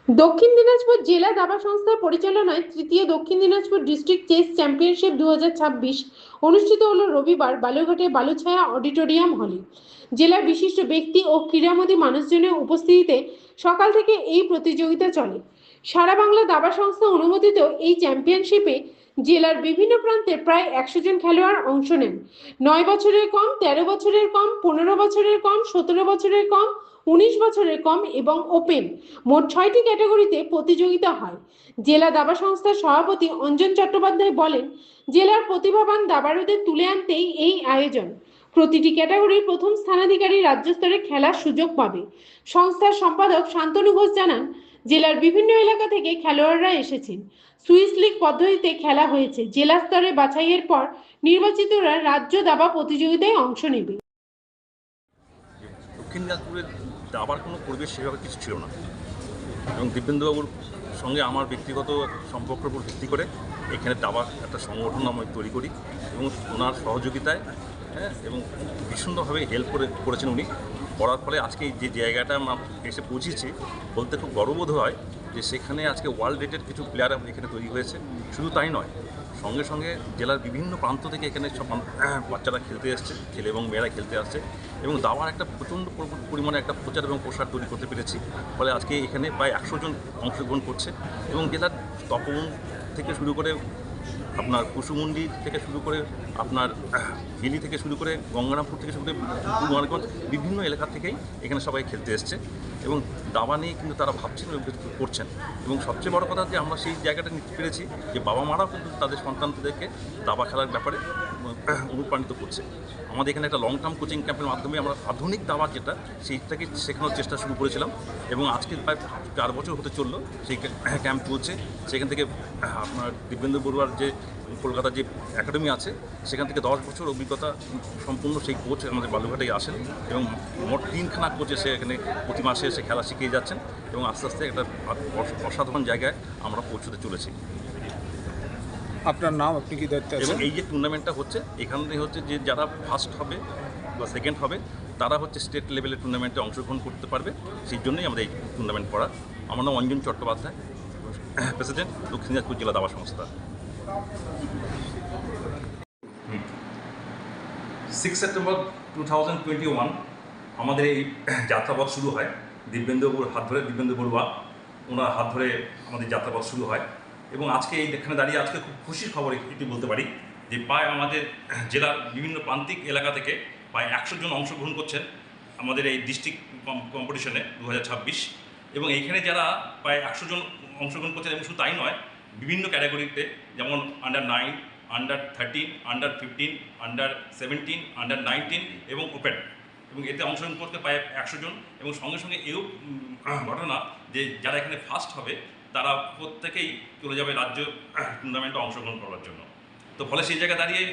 দক্ষিণ দিনাজপুর জেলা দাবা সংস্থার পরিচালনায় তৃতীয় দক্ষিণ দিনাজপুর ডিস্ট্রিক্ট চেস চ্যাম্পিয়নশিপ 2026 অনুষ্ঠিত হলো রবিবার বালুরঘাটের বালুছায়া অডিটোরিয়াম হলে। জেলার বিশিষ্ট ব্যক্তি ও ক্রীড়ামোদী মানুষজনের উপস্থিতিতে সকাল থেকে এই প্রতিযোগিতা চলে। সারা বাংলা দাবা সংস্থা অনুমোদিত এই চ্যাম্পিয়নশিপে জেলার বিভিন্ন প্রান্তে প্রায় 100 জন খেলোয়াড় অংশ নেন। 9 বছরের কম, 13 বছরের কম, 15 বছরের কম, 17 বছরের কম, 19 বছরের কম এবং ওপেন মোট 6টি ক্যাটাগরিতে প্রতিযোগিতা হয়। জেলা দাবা সংস্থার সভাপতি অঞ্জন চট্টোপাধ্যায় বলেন, জেলার প্রতিভাবান দাবাড়ুদের তুলে আনতেই এই আয়োজন। প্রতিটি ক্যাটাগরির প্রথম স্থানাধিকারী রাজ্য স্তরে খেলার সুযোগ পাবে। সংস্থার সম্পাদক শান্তনু ঘোষ জানান, জেলার বিভিন্ন এলাকা থেকে খেলোয়াড়রা এসেছেন। সুইস লিগ পদ্ধতিতে খেলা হয়েছে। জেলা স্তরে বাছাইয়ের পর নির্বাচিতরা রাজ্য দাবা প্রতিযোগিতায় অংশ নেবে। দক্ষিণ দিনাজপুরের দাবার কোনো পরিবেশ সেভাবে কিছু ছিল না, এবং দিব্যেন্দুবাবুর সঙ্গে আমার ব্যক্তিগত সম্পর্কের উপর ভিত্তি করে এখানে দাবার একটা সংগঠন আমরা তৈরি করি, এবং ওনার সহযোগিতায় এবং ভীষণভাবে হেল্প করেছেন উনি। করার ফলে আজকে যে জায়গাটা আমরা এসে পৌঁছেছি, বলতে খুব গর্ববোধ হয় যে সেখানে আজকে ওয়ার্ল্ড রেটেড কিছু প্লেয়ার এখানে তৈরি হয়েছে। শুধু তাই নয়, সঙ্গে সঙ্গে জেলার বিভিন্ন প্রান্ত থেকে এখানে সব বাচ্চারা খেলতে এসছে, ছেলে এবং মেয়েরা খেলতে আসছে, এবং দাবার একটা প্রচণ্ড পরিমাণে একটা প্রচার এবং প্রসার তৈরি করতে পেরেছি। ফলে আজকে এখানে প্রায় 100 জন অংশগ্রহণ করছে, এবং জেলার তপন থেকে শুরু করে আপনার কুসুমুন্ডি থেকে শুরু করে আপনার হিলি থেকে শুরু করে গঙ্গারামপুর থেকে শুরু করে কুমারগঞ্জ বিভিন্ন এলাকা থেকেই এখানে সবাই খেলতে এসছে, এবং দাবা নিয়ে কিন্তু তারা ভাবছেন এবং করছেন। এবং সবচেয়ে বড় কথা যে আমরা সেই জায়গাটা নিতে পেরেছি যে বাবা মারাও কিন্তু তাদের সন্তানদেরকে দাবা খেলার ব্যাপারে অনুপ্রাণিত করছে। আমাদের এখানে একটা লং টার্ম কোচিং ক্যাম্পের মাধ্যমে আমরা আধুনিক দাবা যেটা সেইটাকে শেখানোর চেষ্টা শুরু করেছিলাম, এবং আজকে প্রায় 4 বছর হতে চললো সেই ক্যাম্প চলছে। সেখান থেকে আপনার দিব্যেন্দু বড়ুয়ার যে কলকাতার যে একাডেমি আছে, সেখান থেকে 10 বছর অভিজ্ঞতা সম্পূর্ণ সেই কোচ আমাদের বালুরঘাটেই আসেন, এবং মোট 3খানা কোচ এসে এখানে প্রতি মাসে এসে খেলা শিখিয়ে যাচ্ছেন, এবং আস্তে আস্তে একটা অসাধারণ জায়গায় আমরা পৌঁছতে চলেছি। আপনার নাম, আপনি কি দায়িত্বে আছেন? এবং এই যে টুর্নামেন্টটা হচ্ছে, এখানে হচ্ছে যে যারা ফার্স্ট হবে বা সেকেন্ড হবে তারা হচ্ছে স্টেট লেভেলের টুর্নামেন্টে অংশগ্রহণ করতে পারবে। সেই জন্যই আমাদের এই টুর্নামেন্ট করা। আমার নাম অঞ্জন চট্টোপাধ্যায়, প্রেসিডেন্ট দক্ষিণ দিনাজপুর জেলা দাবা সংস্থা। 6 সেপ্টেম্বর 2021 আমাদের এই যাত্রাপথ শুরু হয় দিব্যেন্দুবাবুর হাত ধরে, দিব্যেন্দু বড়ুয়া ওনার হাত ধরে আমাদের যাত্রাপথ শুরু হয়। এবং আজকে এখানে দাঁড়িয়ে আজকে খুব খুশির খবর এটি বলতে পারি যে প্রায় আমাদের জেলার বিভিন্ন প্রান্তিক এলাকা থেকে প্রায় 100 জন অংশগ্রহণ করছেন আমাদের এই ডিস্ট্রিক্ট কম্পিটিশনে 2026। এবং এইখানে যারা প্রায় 100 জন অংশগ্রহণ করছেন, এবং শুধু তাই নয়, বিভিন্ন ক্যাটাগরিতে, যেমন under 9, under 13, under 15, under 17, under 19 এবং ওপেন, এবং এতে অংশগ্রহণ করতে প্রায় 100 জন। এবং সঙ্গে সঙ্গে এও ঘটনা যে যারা এখানে ফার্স্ট হবে তারা প্রত্যেকেই চলে যাবে রাজ্য টুর্নামেন্টে অংশগ্রহণ করার জন্য। তো ফলে সেই জায়গায় দাঁড়িয়ে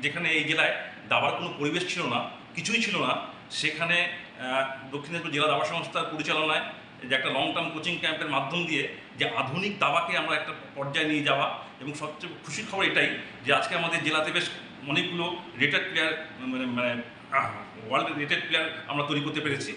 যেখানে এই জেলায় দাবার কোনো পরিবেশ ছিল না, কিছুই ছিল না, সেখানে দক্ষিণ দিনাজপুর জেলা দাবা সংস্থার পরিচালনায় যে একটা লং টার্ম কোচিং ক্যাম্পের মাধ্যম দিয়ে যে আধুনিক দাবাকে আমরা একটা পর্যায়ে নিয়ে যাওয়া, এবং সবচেয়ে খুশির খবর এটাই যে আজকে আমাদের জেলাতে বেশ অনেকগুলো রেটেড প্লেয়ার মানে ওয়ার্ল্ড রেটেড প্লেয়ার আমরা তৈরি করতে পেরেছি।